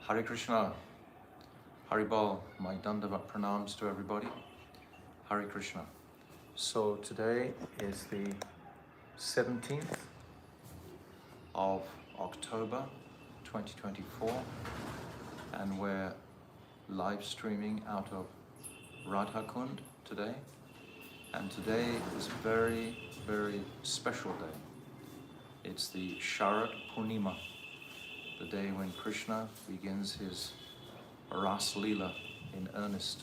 Hare Krishna, Hari Bol, my Dandavat pranams to everybody. Hare Krishna. So today is the 17th of October 2024 and we're live streaming out of Radhakund today. And today is a very, very special day. It's the Sarada Purnima, the day when Krishna begins his Ras Leela in earnest.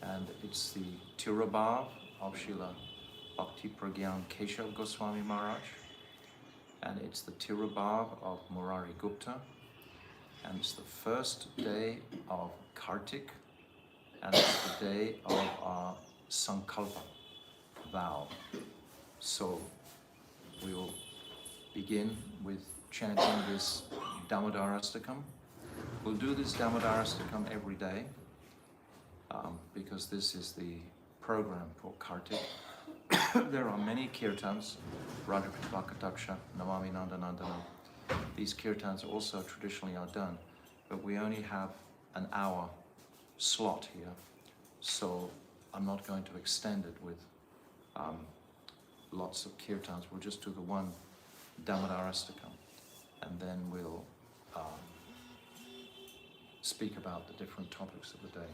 And it's the Tirobhava of Srila Bhakti Prajna Kesava Maharaja. And it's the Tirobhava of Murari Gupta. And it's the first day of Kartic. And it's the day of our Sankalpa vow. So we will begin with chanting this Damodarastakam. We'll do this Damodarastakam every day because this is the program for Kartik. There are many kirtans, Radhakritvakataksha, Namami Nandanandana. These kirtans also traditionally are done, but we only have an hour slot here, so I'm not going to extend it with lots of kirtans. We'll just do the one Damodarastakam, and then we'll speak about the different topics of the day.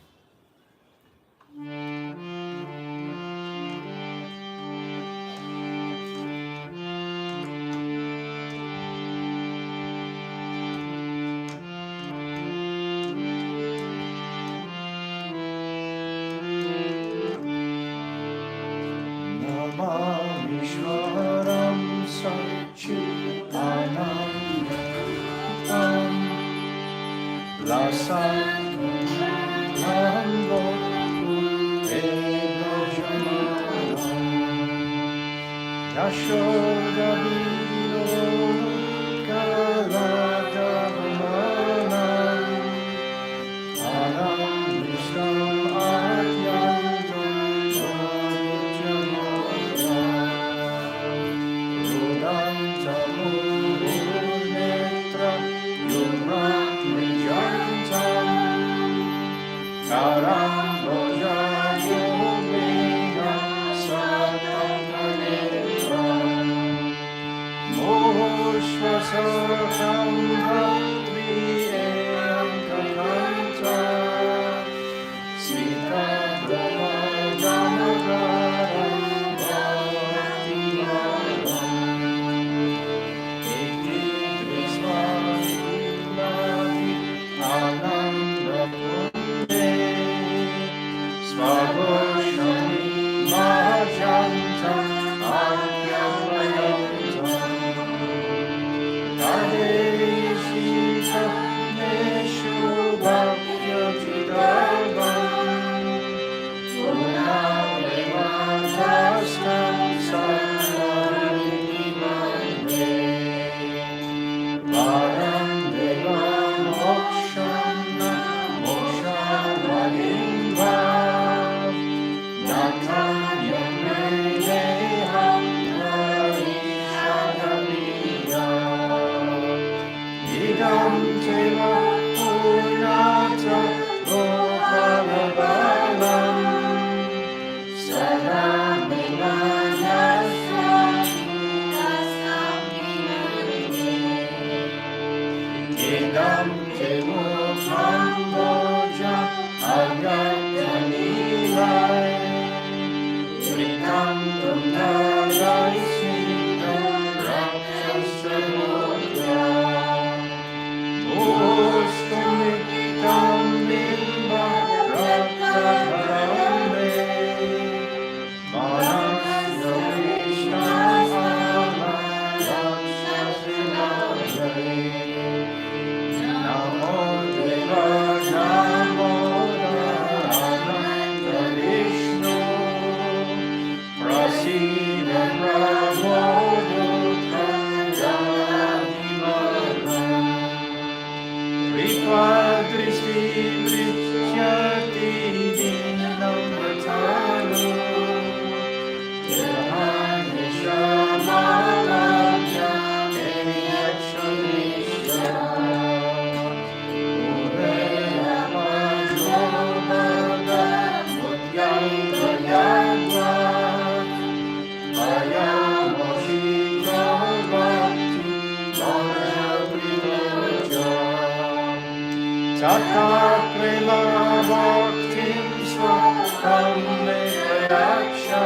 Tata prema bhaktim swakam me prayaksha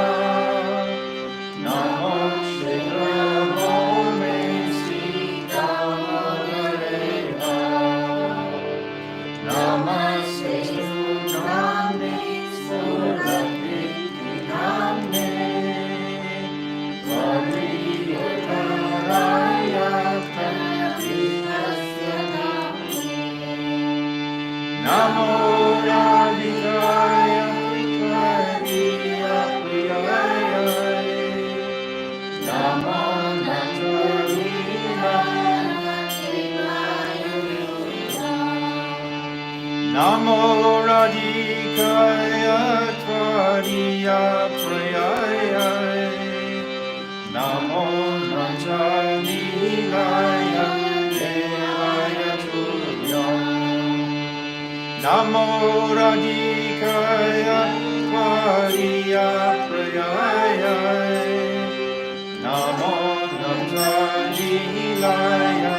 Namo Tirobhava Srila Bhakti Namaste Nami Surati Nami Variyotaraya Kartikasya Namo Radhikaya Prajna Namo Namo Radhikaya Tvariya Prayaya Namo Najalilaya Devaya Turyam Namo Radhikaya Tvariya Prayaya Namo Najalilaya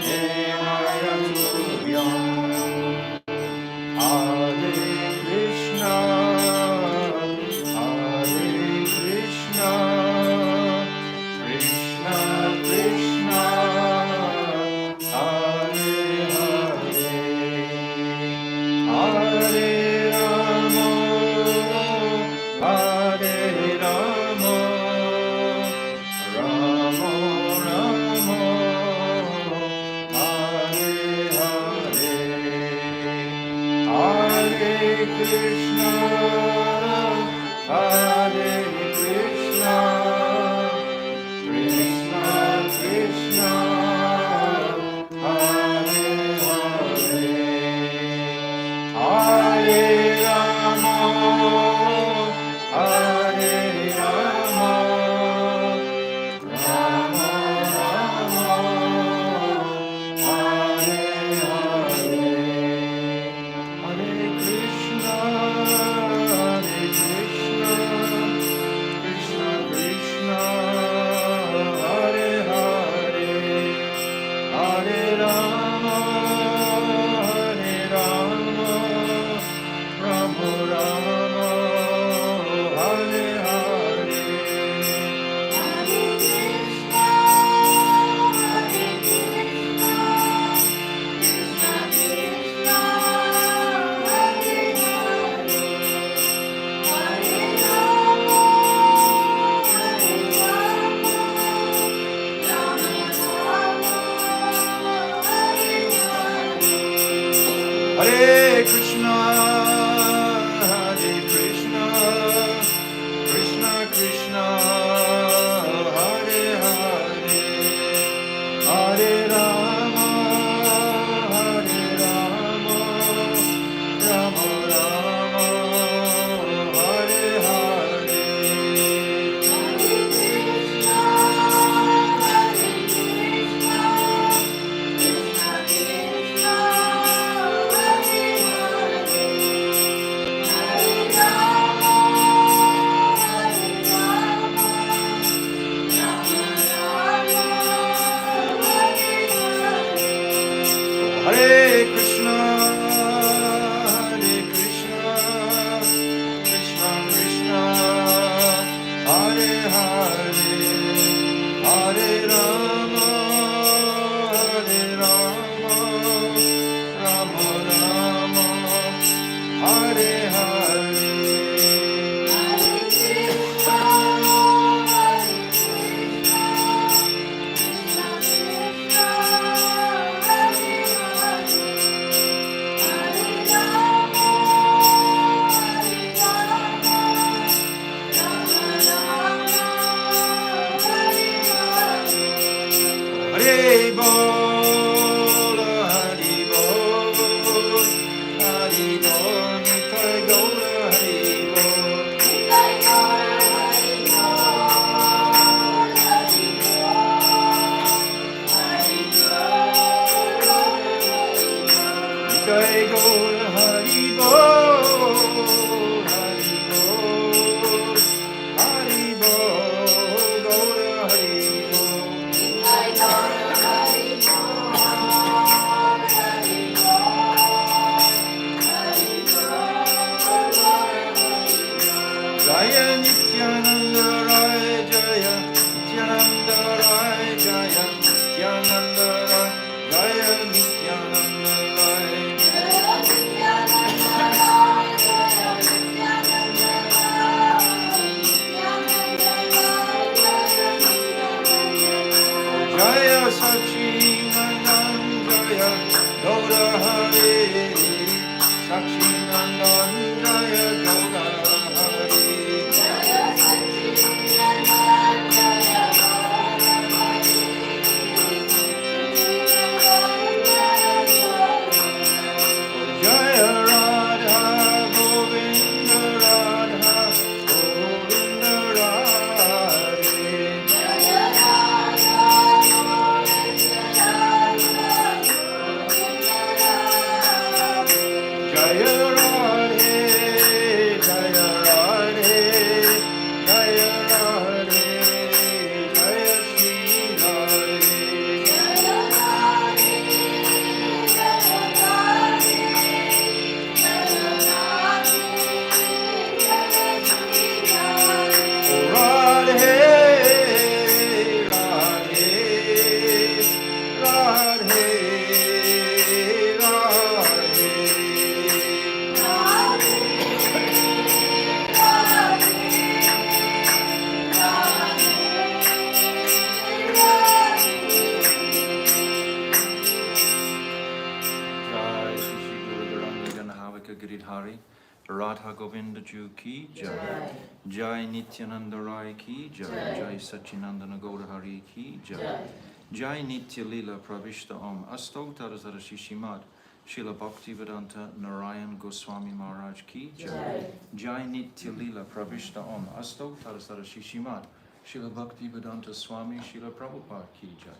Devaya Turyam Hare Krishna, Krishna Krishna, Hare Hare, Hare Rama, Hare Rama, Rama Rama, Hare Hare. Hare Krishna, Krishna Krishna, Hare Hare, Hare Rama, Rama Rama, Hare Hare. Hare Krishna, Krishna Krishna, Hare Hare, Hare Rama, Rama Rama, Hare Hare. Hare Krishna, Krishna Krishna, Hare Hare, Hare Rama, Rama Rama, Hare Hare. Hare Krishna, Krishna Krishna, Hare Hare, Hare Rama, Rama Rama, Hare Hare. Hare Krishna, Krishna Krishna, Hare Hare, Hare Rama, Hare Krishna, Krishna Krishna, Hare Hare, Hare Rama, Rama Rama, Hare Hare. Hare Krishna, Krishna Krishna, Hare Hare, Hare Rama, Rama Rama, Hare Hare. Hare Bol, Hare Bol, Hare Bol, Nitai Gaura, Hare Bol, Nitai Gaura, Hare Bol, Hare Bol, Hare Bol, Nitai Gaura, Hare Bol, Hare Bol, Gaura, Hare Bol, Nitai Gaura, Hare Bol, Hare Bol, Jaya Radhe, Jaya Radhe, Jaya Radhe, Jaya Shri Radhe. Jaya Radhe, Jaya Radhe, Jaya Radhe, Jaya Shri Radhe. Radhe, Radhe, Radhe, Giridhari, Radha Govinda Ju ki Jai, Jai Nityananda Rai ki Jai, Jai Sachinandana Gaurahari ki Jai, Jai Nitya Lila Pravishta Om, Asto Tarazara Shishimad, Srila Bhakti Vedanta Narayan Goswami Maharaj ki Jai, Jai Nitya Lila Pravishta Om, Asto Tarazara Shishimad, Srila Bhakti Vedanta Swami Srila Prabhupada ki Jai,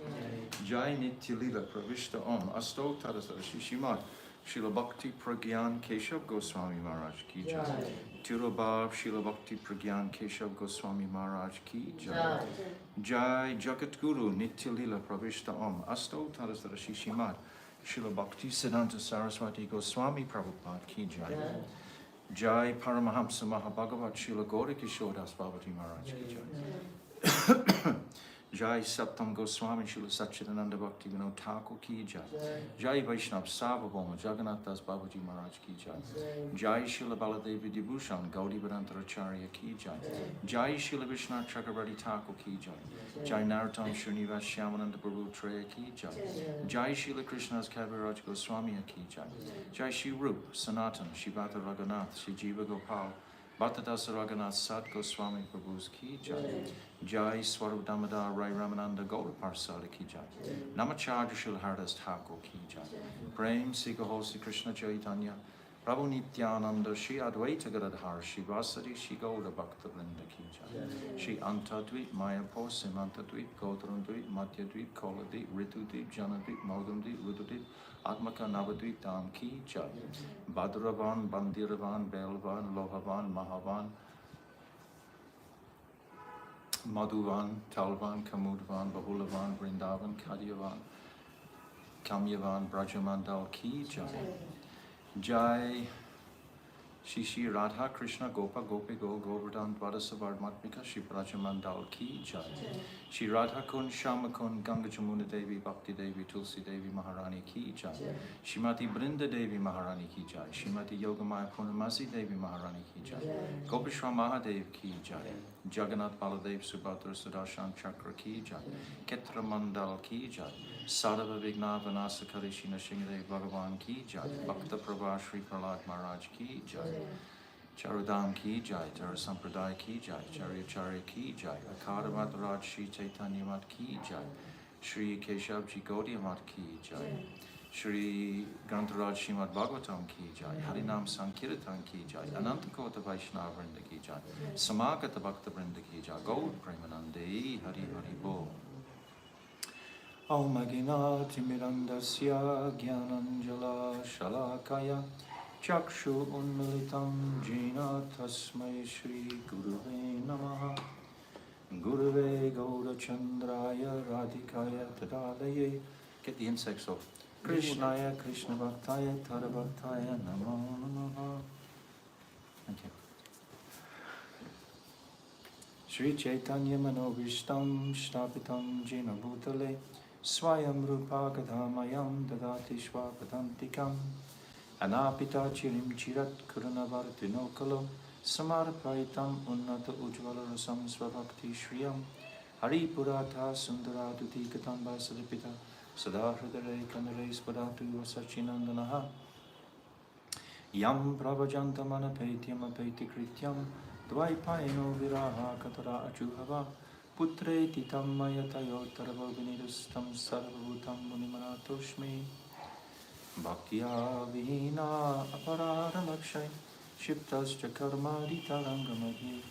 Jai Nitya Lila Pravishta Om, Asto Tarazara Shishimad, Srila Bhakti Prajna Kesava Goswami Maharaj ki Jai. Tirobhava Srila Bhakti Prajna Kesava Goswami Maharaj ki Jai. Jai Jagat Guru Nitya Lila Pravishta Om Asto Tarazara Shishimad Srila Bhakti Siddhanta Saraswati Goswami Prabhupada ki Jai. Jai Paramahamsa Mahabhagavat Srila Gaura Kishodas Bhavati Maharaj ki Jai. Jai Saptam Goswami Srila Satchidananda Bhakti Vinod Thakur ki Jai. Jai Vaishnav Sarvabhauma Jagannath Das Babaji Maharaj ki Jai. Jai Srila Baladevi Dibhushan Gaudi Vedantacharya ki Jai. Jai Srila Vishnu Chakravarti Thakur ki Jai. Jai Narottam Srinivas Shyamananda Prabhu Treya ki Jai. Jai Srila Krishna's Kaviraj Goswami ki Jai. Jai Shri Rup Sanatan Shivata Raghunath Shri Jiva Gopal Bhattadasa Raghunath Sat Goswami Prabhu's ki Jai. Jai Swarup Damodar Rai Ramananda Gaura Parsada ki Jai. Namacharya Srila Haridas Thakur ki Jai. Prem Sikaho Sri Krishna Chaitanya Prabhu Nityananda Shri Advaita Gadadhar Shri Vasari Shri Gaura Bhakta Vrinda ki Jai. Shri Antadvip Mayapur Simantadvip Gautramdvip Madhyadvip Koladvip Ritudvip Janadvip Maudamdvip Rududvip Atmaka Navadvip Dham ki Jai. Badravan Bandiravan Belvan Lohavan Mahavan Madhuvan, Talvan, Kamudvan, Bahulavan, Vrindavan, Kadyavan, Kamyavan, Brajamandal ki Jai. Jai Shishi Radha Krishna Gopa Gopi Go Govardhan Dvadasavar Matmika Shri Brajamandal ki Jai. Shri Radha Kun Shama Kun Ganga Jamuna Devi Bhakti Devi Tulsi Devi Maharani ki Jai. Shrimati Brinda Devi Maharani ki Jai. Shrimati Yogamaya Purnamasi Devi Maharani ki Jai. Gopishra Mahadev ki Jai. Jagannath Baladev Subhadra Sudarshan Chakra ki Jai. Ketra Mandal ki Jai. Sadhava Vigna Vanasa Karishina Shingadev Bhagavan ki Jai. Bhakta Prabha Shri Prahlad Maharaj ki Jai. Charudam ki Jai. Jara Sampradaya ki Jai. Charya ki Jai. Akada Maharaj Shri Chaitanya Mat ki Jai. Shri Keshavji Gaudiya Mat ki Jai. Shri Grantaraj Srimad Bhagavatam ki Jai. Harinam Sankirtan ki Jai. Anantakota Vaishnava Vrinda ki Jai. Samagata Bhakta Vrinda ki Jai. Gaud Premanande Hari Hari Bo. Om Aginati Mirandasya Gyananjala Shalakaya Chakshu Unmilitam Jina Tasmai Shri Guruve Namaha Guruve Gaura Chandraya Radhikaya Tadalaye. Get the insects off. Krishnaya Krishna Bhaktaya Tadabhaktaya Namo Namaha. Thank you. Shri Chaitanya Manovishtam Shtapitam Jina Bhutale Swayam Rupa Kadhamayam Dadati Shwapadantikam Anapita Chirim Chirat Kuranavartinokalo Samarapaitam Unnata Ujvala Rasam Svabhakti Shriyam Hari Purata Sundara Dutikatam Vasadipita Sadahridare Kanare Spadatu Vasachinandanaha Yam Pravajantamana Petiam Apeti Krityam Dvaipaino Viraha Katara Ajuhava Putre Titam Mayatayo Taravavinidustam Sarvavutam Munimanatoshmi Bhaktya Vihina Aparara Lakshay Shiptas Chakarma Ritarangamagi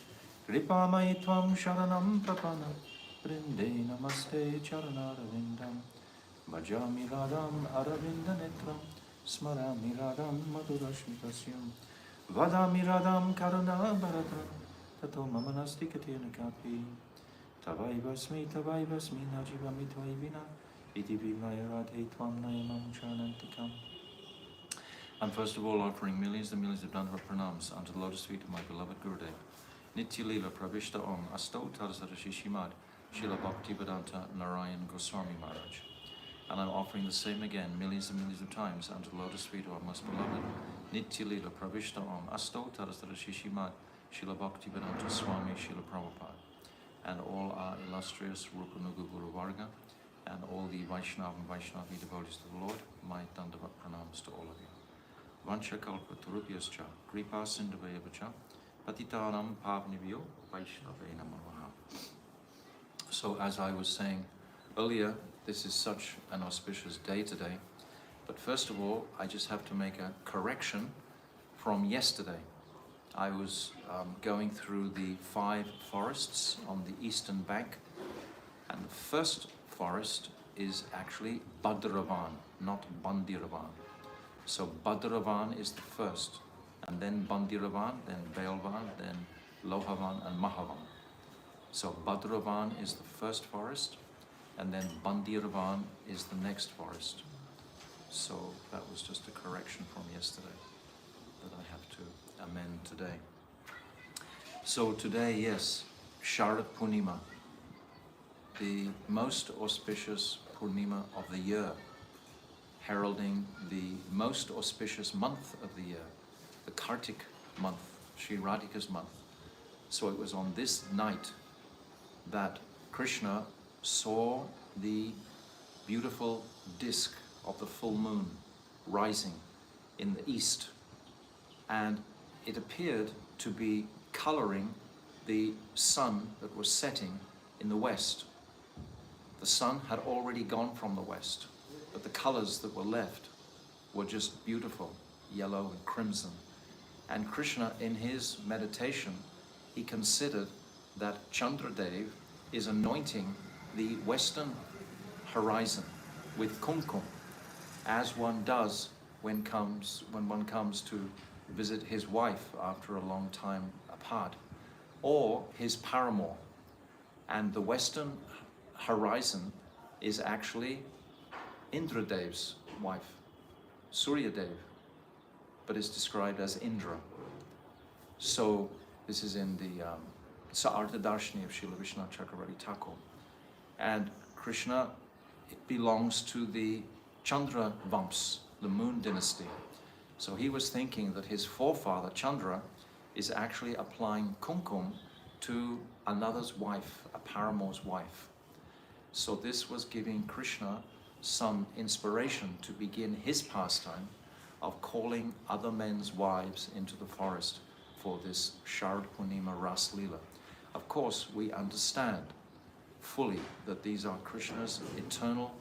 Kripamai Tvam Sharanam Prapana Brinde Namaste Charanaravindam Bhajami Radam Aravinda Netram Smarami radam madhurashmitasyam vadami radam karuna bharadam tato mamanasti katirna kapi tavaivasmi najivami tvaivina iti vimaya radhe tvam nayamam charanantikam. I'm first of all offering millions and millions of Dandava pranams unto the lotus feet of my beloved Gurudev. Nitya Leela Pravishta Om Asto Tarasara Shishimad Srila Bhakti Vedanta Narayan Goswami Maharaj. And I'm offering the same again millions and millions of times unto the lotus feet of our most beloved Nitya Leela Pravishta Om Asto Tarasara Shishimad Srila Bhakti Vedanta Swami Srila Prabhupada. And all our illustrious Rupanuga Guru Varga and all the Vaishnava and Vaishnavi devotees to the Lord, my Dandava pranams to all of you. Vancha kalpa turubhyascha, kripa sindhavayavacha, patitanam pavnivyo, vaishnavena namaha. So as I was saying earlier, this is such an auspicious day today. But first of all, I just have to make a correction from yesterday. I was going through the 5 forests on the eastern bank, and the first forest is actually Bhadravan, not Bandiravan. So Bhadravan is the first, and then Bandiravan, then Bailvan, then Lohavan and Mahavan. So Bhadravan is the first forest, and then Bandiravan is the next forest. So that was just a correction from yesterday that I have to amend today. So today, yes, Sarada Purnima, the most auspicious Purnima of the year, heralding the most auspicious month of the year, the Kartic month, Sri Radhika's month. So it was on this night that Krishna saw the beautiful disk of the full moon rising in the east, and it appeared to be coloring the sun that was setting in the west. The sun had already gone from the west, but the colors that were left were just beautiful, yellow and crimson. And Krishna, in his meditation, he considered that Chandradev is anointing the western horizon with kumkum, as one does when one comes to visit his wife after a long time apart, or his paramour. And the western horizon is actually Indradev's wife, Suryadev, but is described as Indra. So this is in the Sarada Darshani of Srila Vishwanath Chakravarti Thakur. And Krishna belongs to the Chandra Vams, the moon dynasty. So he was thinking that his forefather Chandra is actually applying kumkum to another's wife, a paramour's wife. So this was giving Krishna some inspiration to begin his pastime of calling other men's wives into the forest for this Sharad Purnima Ras Leela. Of course, we understand fully that these are Krishna's eternal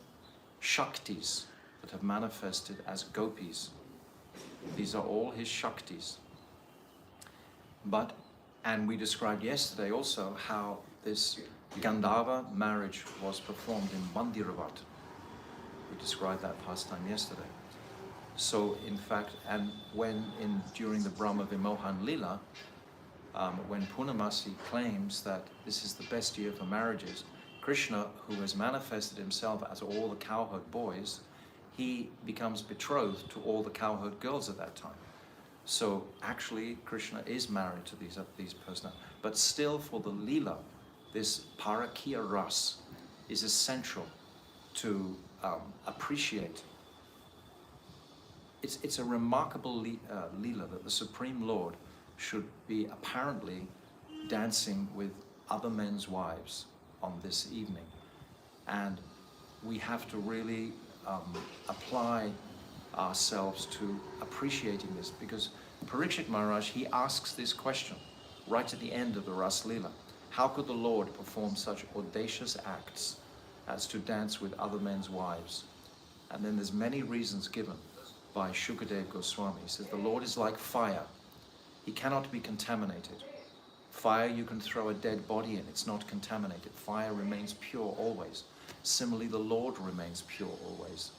Shaktis that have manifested as gopis. These are all his Shaktis. And we described yesterday also how this Gandharva marriage was performed in Mandiravat. We described that pastime yesterday. So in fact, and during the Brahma Vimohan Leela, when Purnamasi claims that this is the best year for marriages, Krishna, who has manifested himself as all the cowherd boys, he becomes betrothed to all the cowherd girls at that time. So actually, Krishna is married to these persons. But still, for the Leela, this Parakiya Ras is essential to appreciate. It's a remarkable Leela that the Supreme Lord should be apparently dancing with other men's wives on this evening. And we have to really apply ourselves to appreciating this, because Parikshit Maharaj, he asks this question right at the end of the Ras Leela. How could the Lord perform such audacious acts as to dance with other men's wives? And then there's many reasons given by Shukadev Goswami. He says the Lord is like fire. He cannot be contaminated. Fire, you can throw a dead body in, it's not contaminated. Fire remains pure always. Similarly, the Lord remains pure always.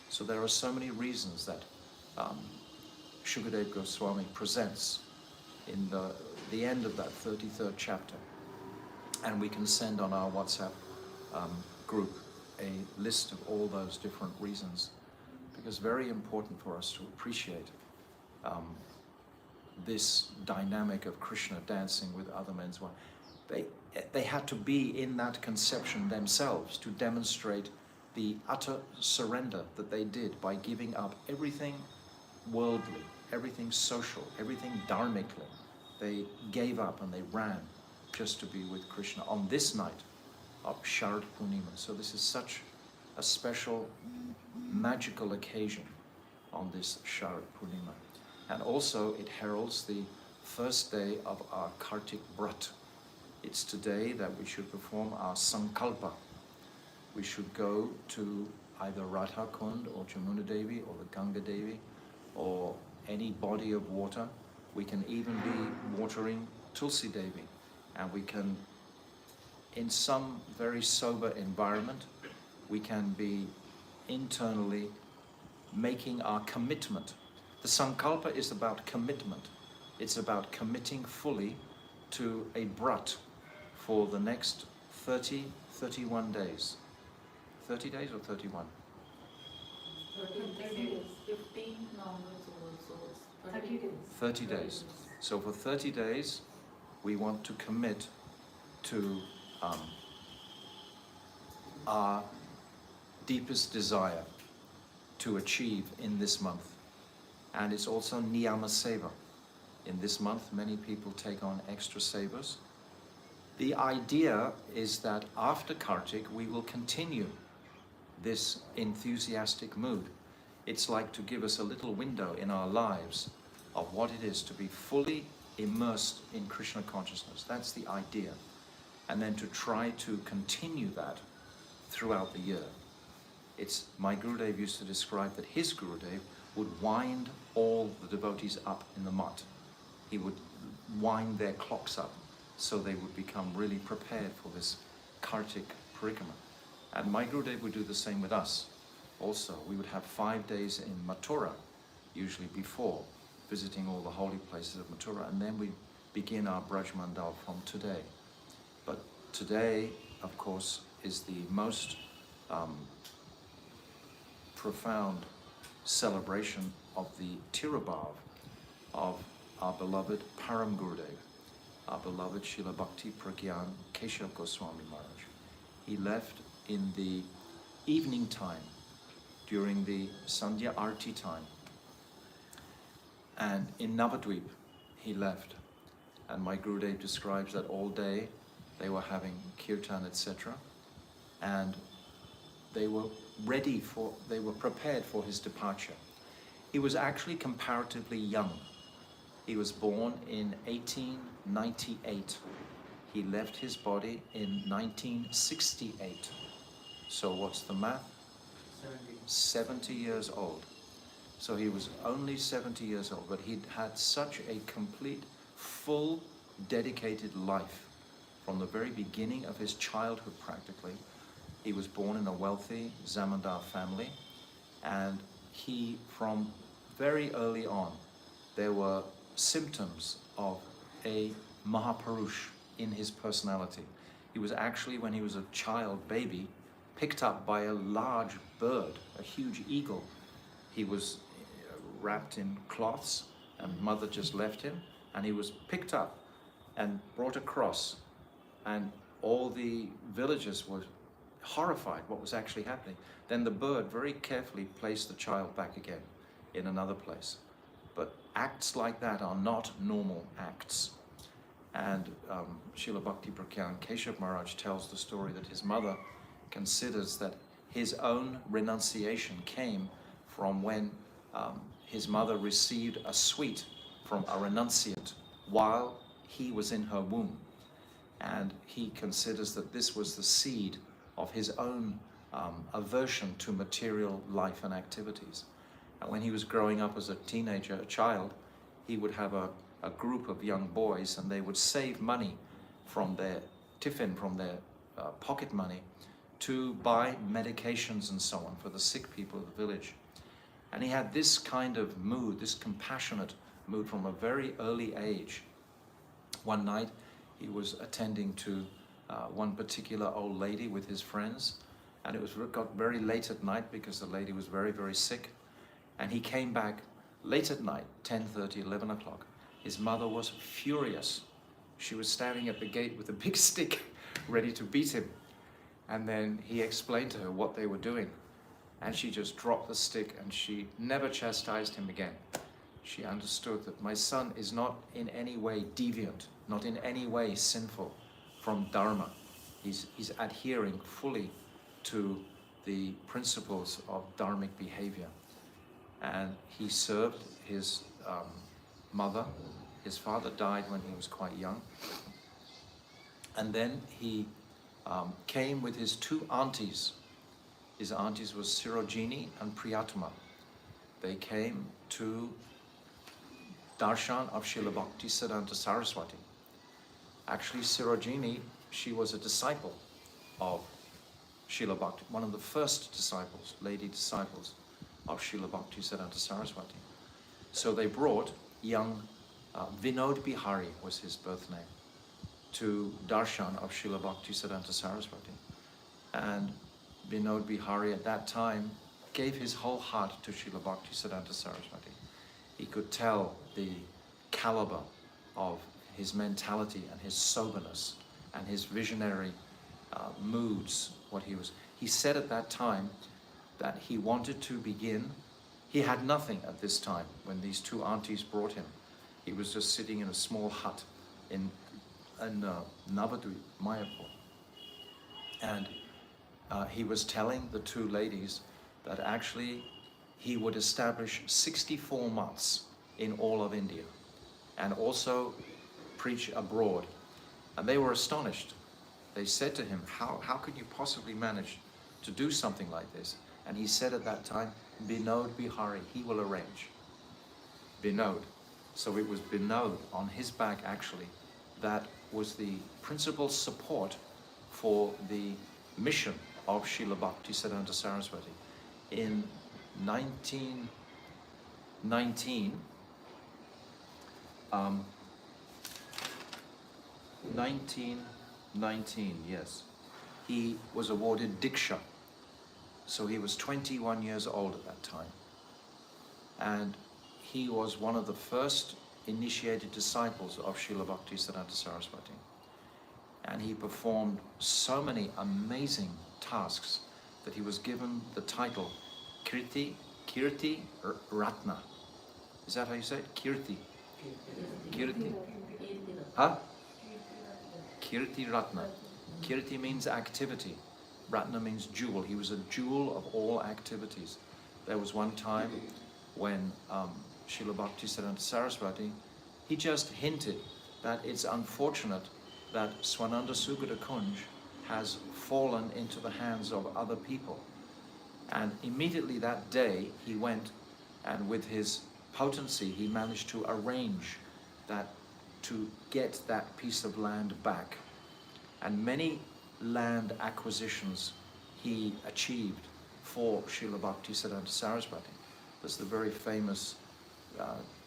So there are so many reasons that Shukadev Goswami presents in the end of that 33rd chapter. And we can send on our WhatsApp group a list of all those different reasons, because very important for us to appreciate this dynamic of Krishna dancing with other men's wives. They had to be in that conception themselves to demonstrate the utter surrender that they did by giving up everything worldly, everything social, everything dharmically. They gave up and they ran just to be with Krishna on this night of Sarada Purnima. So this is such a special, magical occasion on this Sarada Purnima. And also it heralds the first day of our Kartic Vrat. It's today that we should perform our Sankalpa. We should go to either Radha Kund or Jamuna Devi or the Ganga Devi or any body of water. We can even be watering Tulsi Devi, and we can, in some very sober environment, we can be internally making our commitment. The Sankalpa is about commitment. It's about committing fully to a Vrat for the next 31 days. 30 days or 31? 30 days. 15 numbers also. 30 days. 30 days. So for 30 days, we want to commit to our deepest desire to achieve in this month. And it's also Niyama Seva. In this month, many people take on extra sevas. The idea is that after Kartik, we will continue this enthusiastic mood. It's like to give us a little window in our lives of what it is to be fully immersed in Krishna consciousness. That's the idea. And then to try to continue that throughout the year. It's, my Gurudev used to describe that his Gurudev would wind all the devotees up in the mat. He would wind their clocks up so they would become really prepared for this Kartik Parikrama. And my Gurudev would do the same with us. Also, we would have 5 days in Mathura, usually before, visiting all the holy places of Mathura, and then we begin our Braj Mandal from today. But today, of course, is the most profound celebration of the Tirobhav of our beloved Param Gurudev, our beloved Srila Bhakti Prajna Kesava Goswami Maharaj. He left in the evening time, during the Sandhya Arti time, and in Navadvip he left. And my Gurudev describes that all day they were having Kirtan, etc. And they were prepared for his departure. He was actually comparatively young. He was born in 1898. He left his body in 1968. So what's the math? 70 years old. So he was only 70 years old, but he'd had such a complete, full, dedicated life from the very beginning of his childhood practically. He was born in a wealthy Zamindar family, and he, from very early on, there were symptoms of a Mahapurush in his personality. He was actually, when he was a child baby, picked up by a large bird, a huge eagle. He was wrapped in cloths, and mother just left him, and he was picked up and brought across, and all the villagers were horrified what was actually happening. Then the bird very carefully placed the child back again in another place. But acts like that are not normal acts. And Srila Bhakti Prajna Kesava Maharaj tells the story that his mother considers that his own renunciation came from when his mother received a sweet from a renunciate while he was in her womb. And he considers that this was the seed of his own aversion to material life and activities. And when he was growing up as a teenager, a child, he would have a group of young boys, and they would save money from their tiffin, from their pocket money, to buy medications and so on for the sick people of the village. And he had this kind of mood, this compassionate mood from a very early age. One night he was attending to one particular old lady with his friends, and got very late at night because the lady was very, very sick. And he came back late at night, 10:30, 11 o'clock. His mother was furious. She was standing at the gate with a big stick ready to beat him. And then he explained to her what they were doing. And she just dropped the stick and she never chastised him again. She understood that my son is not in any way deviant, not in any way sinful from Dharma. He's adhering fully to the principles of dharmic behavior. And he served his mother. His father died when he was quite young. And then he came with his two aunties. His aunties were Sirojini and Priyatma. They came to darshan of Srila Bhakti Siddhanta Saraswati. Actually, Sirojini, she was a disciple of Srila Bhakti, one of the first disciples, lady disciples of Srila Bhakti Siddhanta Saraswati. So they brought young Vinod Bihari, was his birth name, to darshan of Srila Bhakti Siddhanta Saraswati. And Vinod Bihari at that time gave his whole heart to Srila Bhakti Siddhanta Saraswati. He could tell the caliber of his mentality and his soberness and his visionary moods, what he was. He said at that time that he wanted to begin. He had nothing at this time when these two aunties brought him. He was just sitting in a small hut in Navadvip, Mayapur. And he was telling the two ladies that actually he would establish 64 mats in all of India and also preach abroad. And they were astonished. They said to him, how could you possibly manage to do something like this? And he said at that time, Vinod Bihari, he will arrange. Vinod. So it was Vinod on his back actually that was the principal support for the mission of Srila Bhakti Siddhanta Saraswati. In 1919, yes, he was awarded Diksha. So he was 21 years old at that time. And he was one of the first initiated disciples of Srila Bhakti Siddhanta Saraswati. And he performed so many amazing tasks that he was given the title Kirti Ratna. Is that how you say it? Kirti. Huh? Kirti Ratna. Kirti means activity. Ratna means jewel. He was a jewel of all activities. There was one time when Srila Bhakti Siddhanta Saraswati, he just hinted that it's unfortunate that Swananda Sugata Kunj has fallen into the hands of other people. And immediately that day he went, and with his potency he managed to arrange that, to get that piece of land back. And many land acquisitions he achieved for Srila Bhakti Siddhanta Saraswati. There's the very famous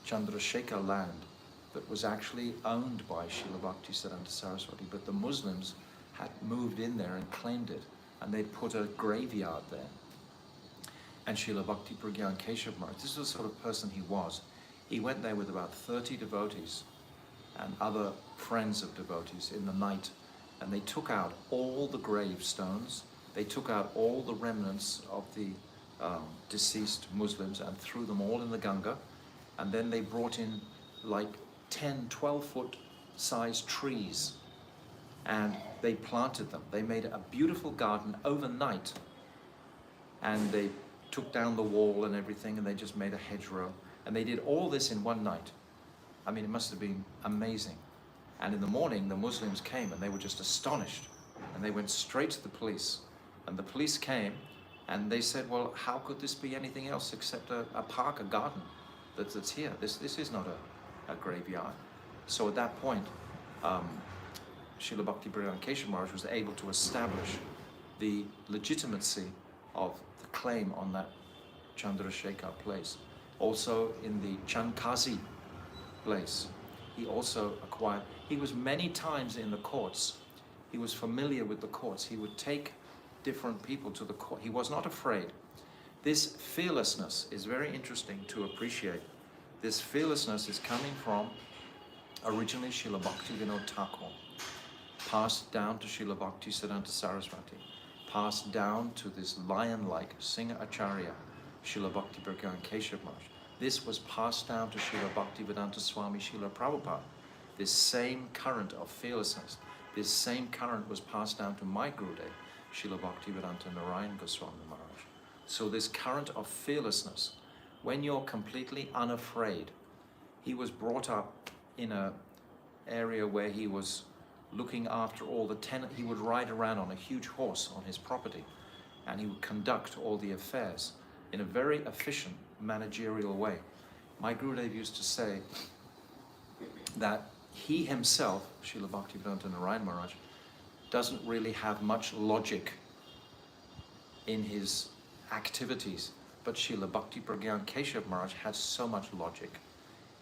Chandrasekhar land that was actually owned by Srila Bhakti Siddhanta Saraswati, but the Muslims had moved in there and claimed it, and they'd put a graveyard there. And Srila Bhakti Prajna Kesava Maharaja, this was the sort of person he was. He went there with about 30 devotees and other friends of devotees in the night, and they took out all the gravestones, they took out all the remnants of the deceased Muslims and threw them all in the Ganga, and then they brought in like 10, 12-foot sized trees, and they planted them. They made a beautiful garden overnight, and they took down the wall and everything, and they just made a hedgerow, and they did all this in one night. I mean, it must have been amazing. And in the morning, the Muslims came, and they were just astonished, and they went straight to the police, and the police came, and they said, well, how could this be anything else except a park, a garden that's here? This is not a graveyard. So at that point, Srila Bhakti Prajna Kesava Maharaja was able to establish the legitimacy of the claim on that Chandrasekhar place. Also in the Chankazi place, he also acquired. He was many times in the courts. He was familiar with the courts. He would take different people to the court. He was not afraid. This fearlessness is very interesting to appreciate. This fearlessness is coming from originally Srila Bhaktivinoda Thakur, passed down to Srila Bhakti Siddhanta Saraswati, passed down to this lion-like Singha Acharya, Srila Bhakti Prajna Kesava Maharaja. This was passed down to Srila Bhaktivedanta Swami Srila Prabhupada. This same current of fearlessness, this same current was passed down to my Gurudev, Srila Bhaktivedanta Narayan Goswami Maharaj. So this current of fearlessness, when you're completely unafraid, he was brought up in an area where he was looking after all the tenants. He would ride around on a huge horse on his property, and he would conduct all the affairs in a very efficient managerial way. My Gurudev used to say that he himself, Srila Bhaktivedanta Narayan Maharaj, doesn't really have much logic in his activities, but Srila Bhakti Prajna Kesava Maharaj had so much logic.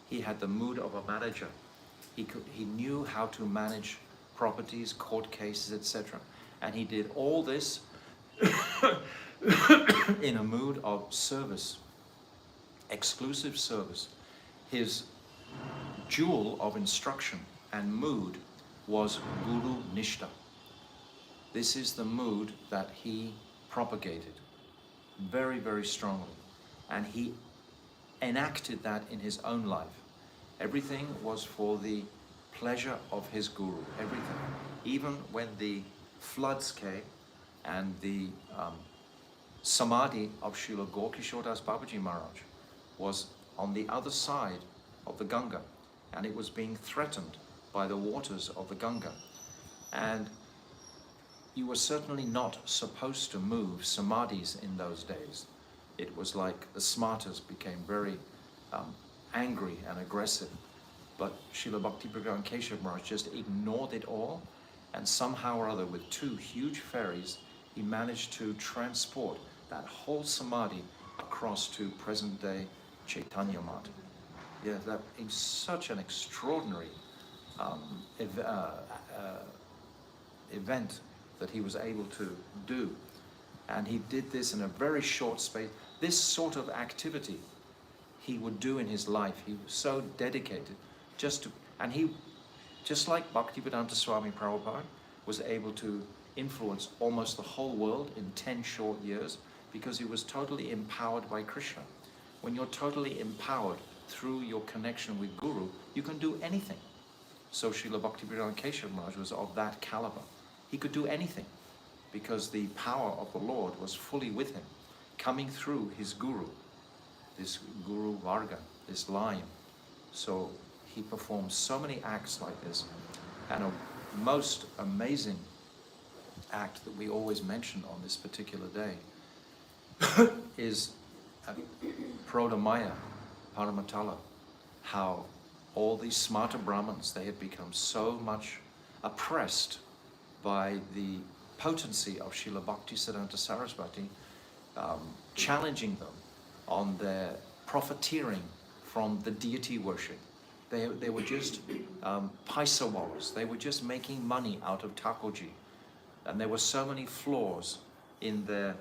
He had the mood of a manager. He knew how to manage properties, court cases, etc. And he did all this in a mood of service, exclusive service. His jewel of instruction and mood was Guru Nishta. This is the mood that he propagated very, very strongly. And he enacted that in his own life. Everything was for the pleasure of his Guru, everything. Even when the floods came and the Samadhi of Srila Gaurkishore Das Babaji Maharaj was on the other side of the Ganga, and it was being threatened by the waters of the Ganga. And you were certainly not supposed to move Samadhis in those days. It was like the smarters became very angry and aggressive. But Srila Bhakti Prajna Kesava Maharaj just ignored it all, and somehow or other, with two huge ferries, he managed to transport that whole Samadhi across to present-day Chaitanya Mata. Yeah, that is such an extraordinary event that he was able to do. And he did this in a very short space. This sort of activity he would do in his life. He was so dedicated and he, just like Bhaktivedanta Swami Prabhupada, was able to influence almost the whole world in 10 short years because he was totally empowered by Krishna. When you're totally empowered through your connection with Guru, you can do anything. So Srila Bhakti Prajna Kesava Maharaj was of that caliber. He could do anything because the power of the Lord was fully with him, coming through his Guru, this Guru Varga, this line. So he performed so many acts like this. And a most amazing act that we always mention on this particular day is Prodamaya Paramatala, how all these smarter Brahmins, they had become so much oppressed by the potency of Srila Bhakti Siddhanta Saraswati, challenging them on their profiteering from the deity worship. They were just paisa wallahs. They were just making money out of Thakurji. And there were so many flaws in their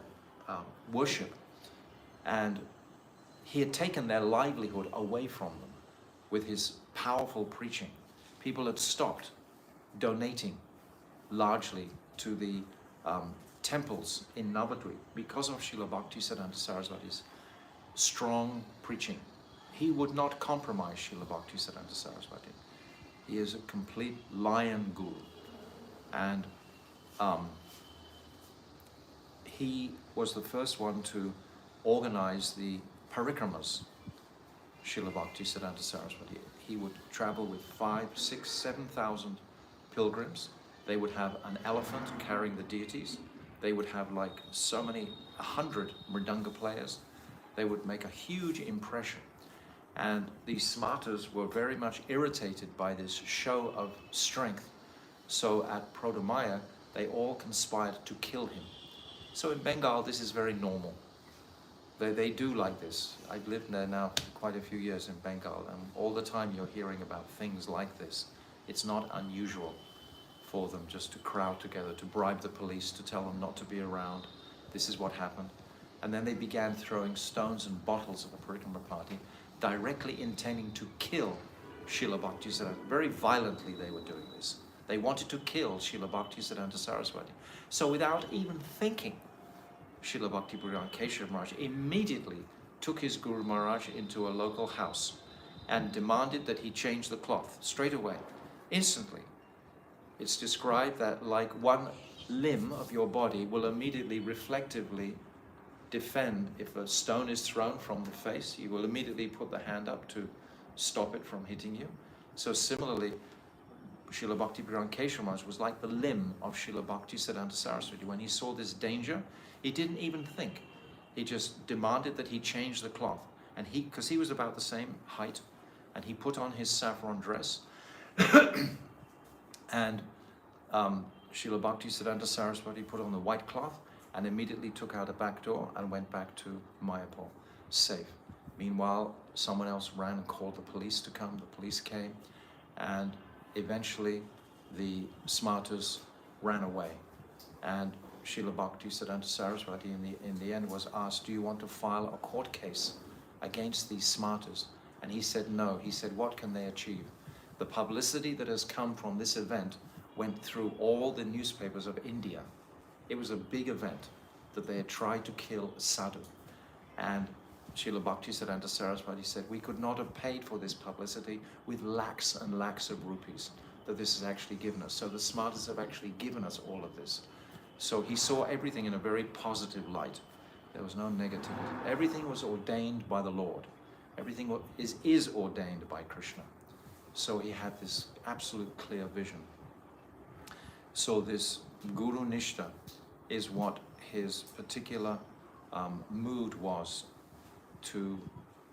worship. And he had taken their livelihood away from them with his powerful preaching. People had stopped donating largely to the temples in Navadvip because of Srila Bhakti Siddhanta Saraswati's strong preaching. He would not compromise Srila Bhakti Siddhanta Saraswati. He is a complete lion guru. And he was the first one to organize the parikramas, Srila Bhakti Siddhanta Saraswati. He would travel with 5,000, 6,000, 7,000 pilgrims. They would have an elephant carrying the deities. They would have like so many, 100 mridanga players. They would make a huge impression. And these smarters were very much irritated by this show of strength. So at Prodamaya, they all conspired to kill him. So in Bengal, this is very normal They do like this. I've lived there now quite a few years in Bengal, and all the time you're hearing about things like this. It's not unusual for them just to crowd together, to bribe the police, to tell them not to be around. This is what happened. And then they began throwing stones and bottles at the Parikrama party, directly intending to kill Srila Bhaktisiddhanta. Very violently they were doing this. They wanted to kill Srila Bhaktisiddhanta Saraswati. So without even thinking, Srila Bhakti Prajna Kesava Maharaja immediately took his Guru Maharaj into a local house and demanded that he change the cloth straight away, instantly. It's described that like one limb of your body will immediately reflectively defend. If a stone is thrown from the face, you will immediately put the hand up to stop it from hitting you. So similarly, Srila Bhakti Prajna Kesava Maharaja was like the limb of Srila Bhaktisiddhanta Saraswati. When he saw this danger, he didn't even think. He just demanded that he change the cloth. And because he was about the same height, and he put on his saffron dress, and Srila Bhaktisiddhanta Saraswati put on the white cloth and immediately took out a back door and went back to Mayapur, safe. Meanwhile, someone else ran and called the police to come. The police came, and eventually the smarters ran away. And Srila Bhaktisiddhanta Saraswati in the end was asked, do you want to file a court case against these smarters? And he said no. He said, what can they achieve? The publicity that has come from this event went through all the newspapers of India. It was a big event that they had tried to kill a sadhu. And Srila Bhaktisiddhanta Saraswati said, we could not have paid for this publicity with lakhs and lakhs of rupees that this has actually given us. So the smarters have actually given us all of this. So he saw everything in a very positive light. There was no negativity. Everything was ordained by the Lord. Everything is ordained by Krishna. So he had this absolute clear vision. So this Guru Nishta is what his particular mood was to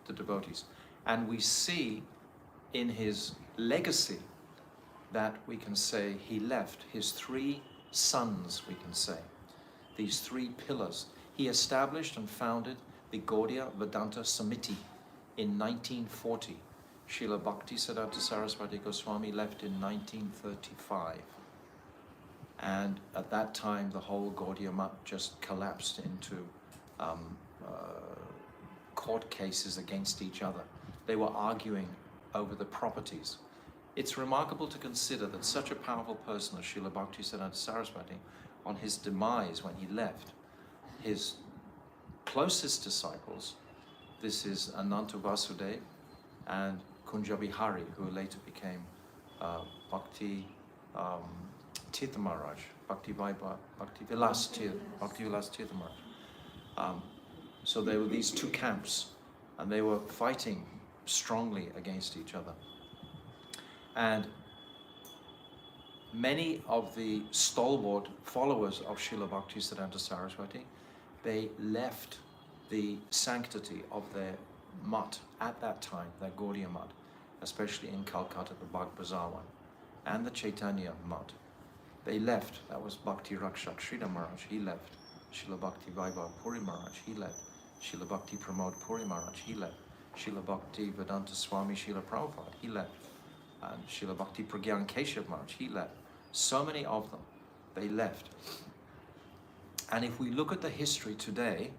the devotees. And we see in his legacy that we can say he left his 3 sons, we can say, these 3 pillars. He established and founded the Gaudiya Vedanta Samiti in 1940. Srila Bhaktisiddhanta Saraswati Goswami left in 1935. And at that time, the whole Gaudiya Math just collapsed into court cases against each other. They were arguing over the properties. It's remarkable to consider that such a powerful person as Srila Bhaktisiddhanta Saraswati, on his demise when he left, his closest disciples, this is Ananta Vasudeva and Kunjabihari, who later became Bhakti Tirtha Maharaj, Bhakti Vilas Tirtha Maharaj. So there were these 2 camps, and they were fighting strongly against each other. And many of the stalwart followers of Srila Bhaktisiddhanta Saraswati, they left the sanctity of their mutt at that time, their Gaudiya mutt, especially in Calcutta, the Bagh Bazaar one, and the Chaitanya mutt. They left. That was Bhakti Rakshak Sridhar Maharaj, he left. Srila Bhakti Vaibhav Puri Maharaj, he left. Srila Bhakti Pramode Puri Maharaj, he left. Srila Bhakti Vedanta Swami Srila Prabhupada, he left. And Srila Bhakti Prajna Kesava Maharaja, he left. So many of them, they left. And if we look at the history today,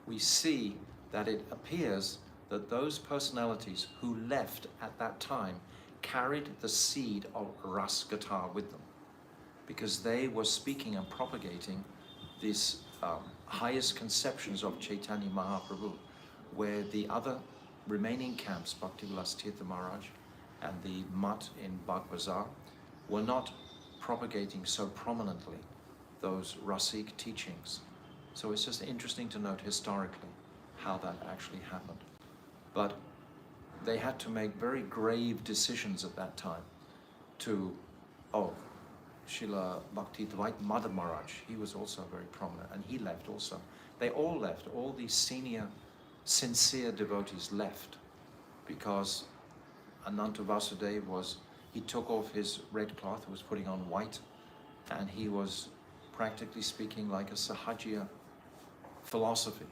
we see that it appears that those personalities who left at that time carried the seed of Ras Gata with them, because they were speaking and propagating these highest conceptions of Chaitanya Mahaprabhu, where the other remaining camps, Bhakti Vilas Tirtha Maharaj and the mutt in Bagh Bazaar, were not propagating so prominently those Rasik teachings. So it's just interesting to note historically how that actually happened. But they had to make very grave decisions at that time to, Srila Bhakti Dwight Madhav Maharaj, he was also very prominent, and he left also. They all left, all these senior, sincere devotees left, because Ananta Vasudeva he took off his red cloth, was putting on white, and he was practically speaking like a Sahajiya philosophy,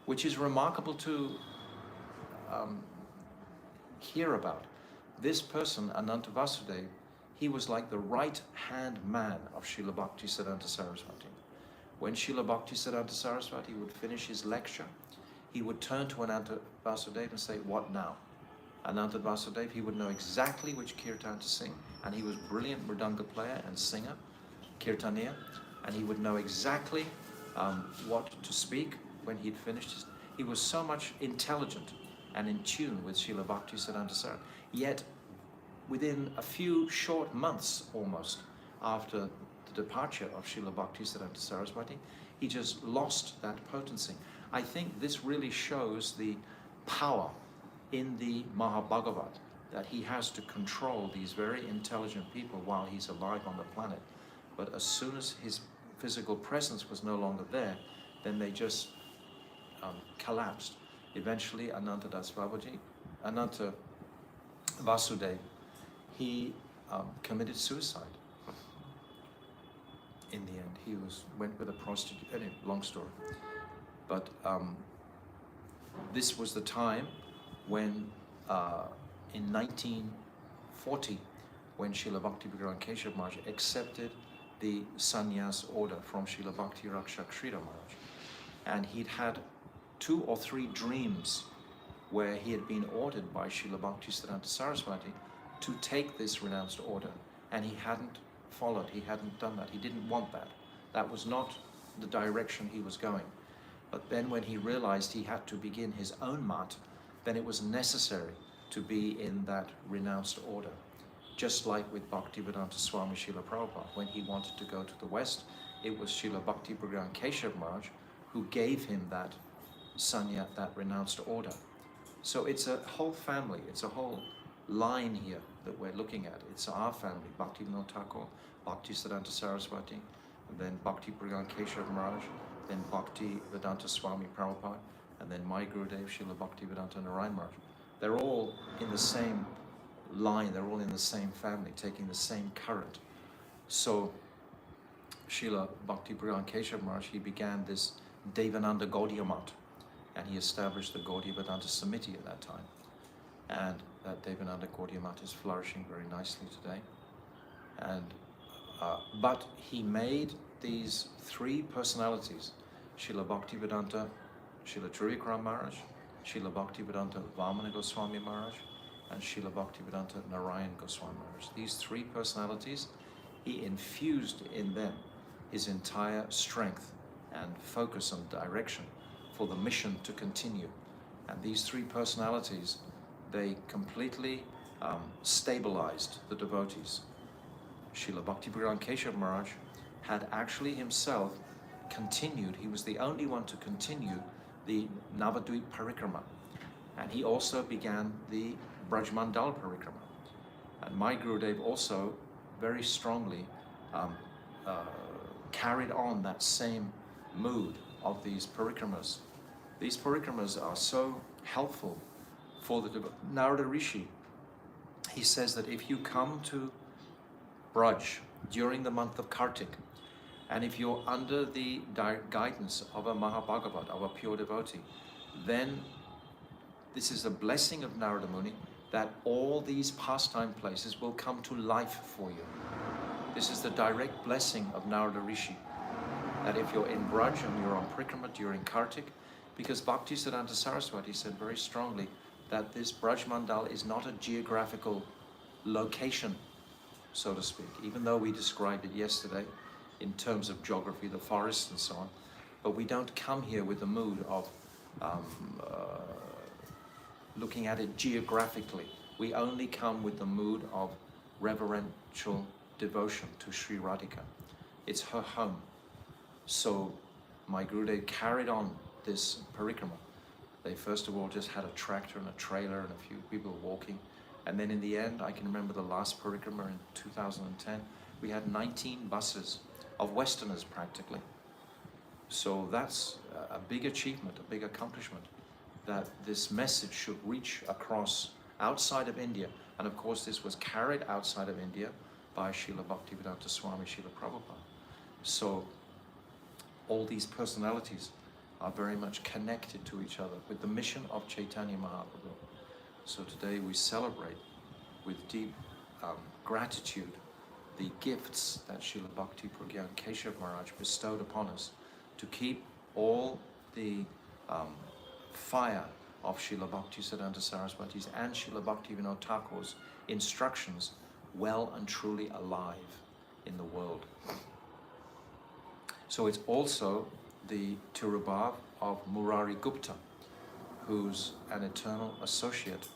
which is remarkable to hear about. This person, Ananta Vasudev, he was like the right-hand man of Srila Bhakti Siddhanta Saraswati. When Srila Bhakti Siddhanta Saraswati would finish his lecture, he would turn to Ananta Vasudev and say, "What now?" Ananta Vasudev, he would know exactly which kirtan to sing, and he was a brilliant mridanga player and singer, kirtaniya, and he would know exactly what to speak when he'd finished his. He was so much intelligent and in tune with Srila Bhakti Siddhanta Saraswati. Yet, within a few short months almost after the departure of Srila Bhakti Siddhanta Saraswati, he just lost that potency. I think this really shows the power in the Mahabhagavat, that he has to control these very intelligent people while he's alive on the planet. But as soon as his physical presence was no longer there, then they just collapsed. Eventually, Ananta Vasudev, he committed suicide. In the end, he went with a prostitute. Anyway, long story. But this was the time when, in 1940, when Srila Bhakti Prajna Kesava Maharaja accepted the sannyas order from Srila Bhakti Rakshak Sridhar Maharaj. And he'd had 2 or 3 dreams where he had been ordered by Srila Bhakti Siddhanta Saraswati to take this renounced order. And he hadn't followed, he hadn't done that, he didn't want that. That was not the direction he was going. But then when he realized he had to begin his own mat, then it was necessary to be in that renounced order. Just like with Bhaktivedanta Swami Srila Prabhupada, when he wanted to go to the West, it was Srila Bhakti Prajna Kesava Maharaja who gave him that sanya, that renounced order. So it's a whole family, it's a whole line here that we're looking at. It's our family, Bhaktivinoda Thakur, Bhakti Siddhanta Saraswati, and then Bhakti Prajna Kesava Maharaj, then Bhakti Vedanta Swami Prabhupada, and then my Gurudev, Srila Bhakti Vedanta Narayan Maharaj. They're all in the same line, they're all in the same family, taking the same current. So Srila Bhakti Prajna Kesava Maharaj, he began this Devananda Gaudiya Math, and he established the Gaudiya Vedanta Samiti at that time. And that Devananda Gaudiya Math is flourishing very nicely today. And but he made these 3 personalities, Srila Bhaktivedanta, Srila Trivikram Maharaj, Srila Bhaktivedanta Vamana Goswami Maharaj, and Srila Bhaktivedanta Narayan Goswami Maharaj. These 3 personalities, he infused in them his entire strength and focus and direction for the mission to continue. And these 3 personalities, they completely stabilized the devotees. Srila Bhakti Prajna Kesava Maharaj had actually himself continued, he was the only one to continue the Navadvip Parikrama. And he also began the Brajmandal Parikrama. And my Gurudev also very strongly carried on that same mood of these parikramas. These parikramas are so helpful for the Narada Rishi. He says that if you come to Braj during the month of Kartic, and if you're under the guidance of a Mahabhagavat, of a pure devotee, then this is a blessing of Narada Muni that all these pastime places will come to life for you. This is the direct blessing of Narada Rishi, that if you're in Braj and you're on Parikrama during Kartic, because Bhakti Siddhanta Saraswati said very strongly that this Braj Mandal is not a geographical location, so to speak, even though we described it yesterday in terms of geography, the forests and so on, but we don't come here with the mood of looking at it geographically. We only come with the mood of reverential devotion to Sri Radhika. It's her home. So my Gurudev carried on this parikrama. They first of all just had a tractor and a trailer and a few people walking. And then in the end, I can remember the last parikrama in 2010, we had 19 buses of Westerners practically. So that's a big achievement, a big accomplishment, that this message should reach across outside of India. And of course, this was carried outside of India by Srila Bhaktivedanta Swami Srila Prabhupada. So all these personalities, are very much connected to each other with the mission of Chaitanya Mahaprabhu. So today we celebrate with deep gratitude the gifts that Srila Bhakti Prajna Kesava Maharaja bestowed upon us to keep all the fire of Srila Bhakti Siddhanta Saraswati's and Srila Bhakti Vinod Thakur's instructions well and truly alive in the world. So it's also the Tirobhava of Murari Gupta, who's an eternal associate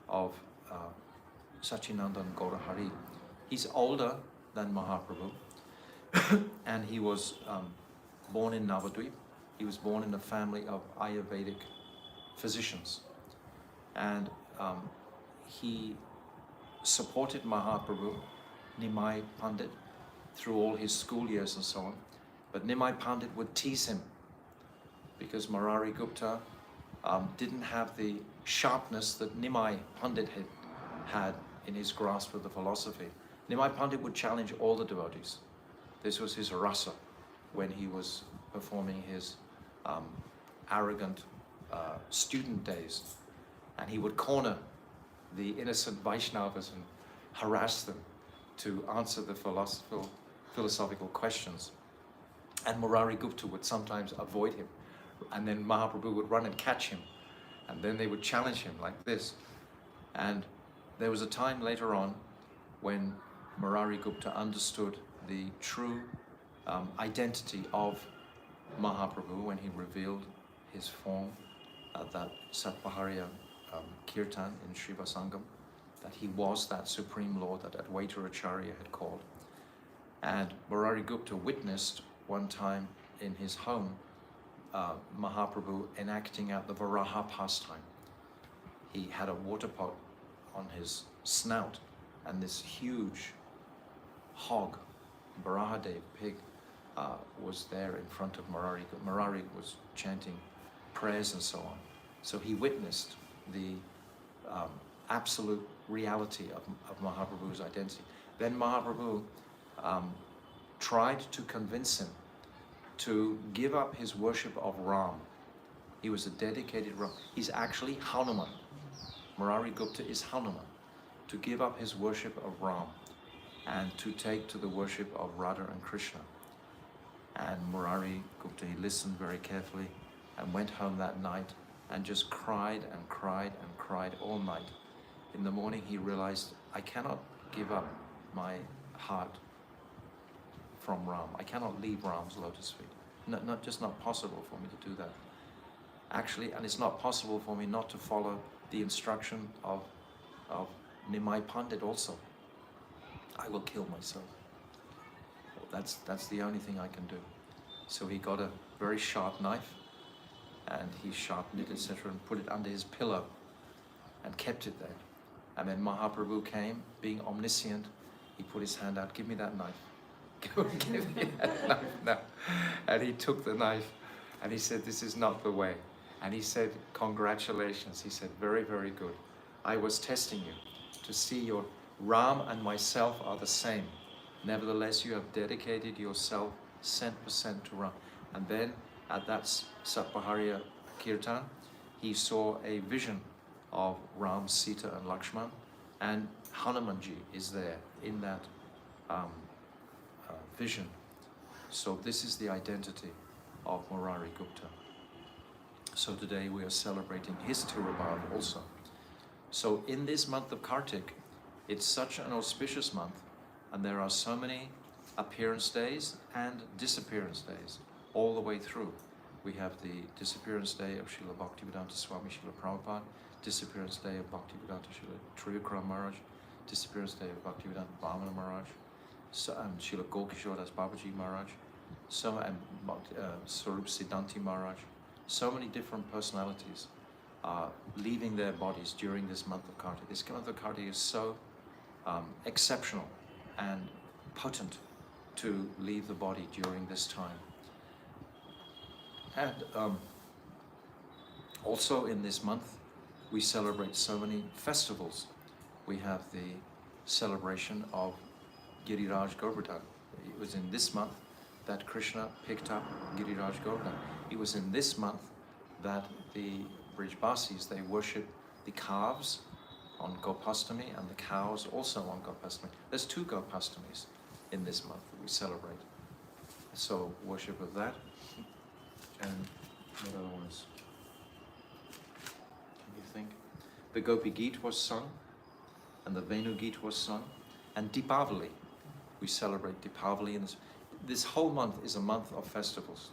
of Sachinandan Gaurahari. He's older than Mahaprabhu, and he was born in Navadvip. He was born in a family of Ayurvedic physicians, and he supported Mahaprabhu, Nimai Pandit, through all his school years and so on. But Nimai Pandit would tease him because Murari Gupta didn't have the sharpness that Nimai Pandit had in his grasp of the philosophy. Nimai Pandit would challenge all the devotees. This was his rasa when he was performing his arrogant student days. And he would corner the innocent Vaishnavas and harass them to answer the philosophical questions. And Murari Gupta would sometimes avoid him. And then Mahaprabhu would run and catch him. And then they would challenge him like this. And there was a time later on when Murari Gupta understood the true identity of Mahaprabhu when he revealed his form at that Satpaharya Kirtan in Srivasangam, that he was that Supreme Lord that Advaita Acharya had called. And Murari Gupta witnessed one time in his home Mahaprabhu enacting out the Varaha pastime. He had a water pot on his snout, and this huge hog, Varahadev pig, was there in front of Murari. Murari was chanting prayers and so on. So he witnessed the absolute reality of Mahaprabhu's identity. Then Mahaprabhu tried to convince him to give up his worship of Ram. He was a dedicated Ram. He's actually Hanuman. Murari Gupta is Hanuman. To give up his worship of Ram and to take to the worship of Radha and Krishna. And Murari Gupta, he listened very carefully and went home that night and just cried and cried and cried all night. In the morning he realized, I cannot give up my heart from Ram. I cannot leave Ram's lotus feet. Just not possible for me to do that. Actually, and it's not possible for me not to follow the instruction of Nimai Pandit also. I will kill myself. That's the only thing I can do. So he got a very sharp knife and he sharpened it, etc., and put it under his pillow and kept it there. And then Mahaprabhu came, being omniscient, he put his hand out, give me that knife. Give me that knife now. And he took the knife and he said, this is not the way. And he said, congratulations. He said, very, very good. I was testing you to see your Ram and myself are the same. Nevertheless, you have dedicated yourself 100% to Ram. And then at that Satpaharya Kirtan, he saw a vision of Ram, Sita and Lakshman, and Hanumanji is there in that vision. So this is the identity of Murari Gupta. So today we are celebrating his Tirobhava also. So in this month of Kartik, it's such an auspicious month, and there are so many appearance days and disappearance days all the way through. We have the disappearance day of Srila Bhaktivedanta Swami Srila Prabhupada, disappearance day of Bhaktivedanta Srila Trivikram Maharaj, disappearance day of Bhaktivedanta Vamana Maharaj, and Srila Gokishore Das Babaji Maharaj, and Swarup Siddhanti Maharaj. So many different personalities are leaving their bodies during this month of Kartik. This month of Kartik is so exceptional and potent to leave the body during this time. And also in this month, we celebrate so many festivals. We have the celebration of Giriraj Govardhan. It was in this month that Krishna picked up Giriraj Govardhan. It was in this month that the Brijbasis, they worship the calves on Gopastami and the cows also on Gopastami. There's 2 Gopastamis in this month that we celebrate. So worship of that. And what other ones? Can you think? The Gopi Geet was sung, and the Venu Geet was sung, and Deepavali. We celebrate Deepavali in this whole month is a month of festivals.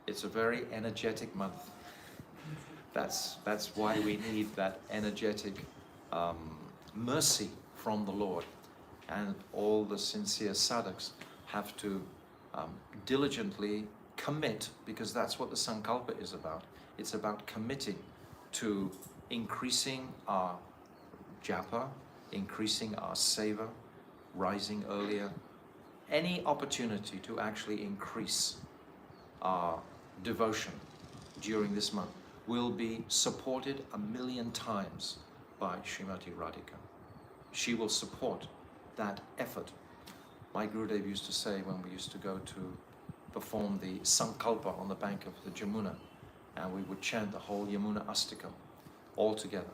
It's a very energetic month. That's why we need that energetic mercy from the Lord. And all the sincere sadhaks have to diligently commit, because that's what the Sankalpa is about. It's about committing to increasing our japa, increasing our seva, rising earlier. Any opportunity to actually increase our devotion during this month will be supported 1,000,000 times by Srimati Radhika. She will support that effort. My Gurudev used to say when we used to go to perform the Sankalpa on the bank of the Jamuna, and we would chant the whole Yamuna Astakam all together,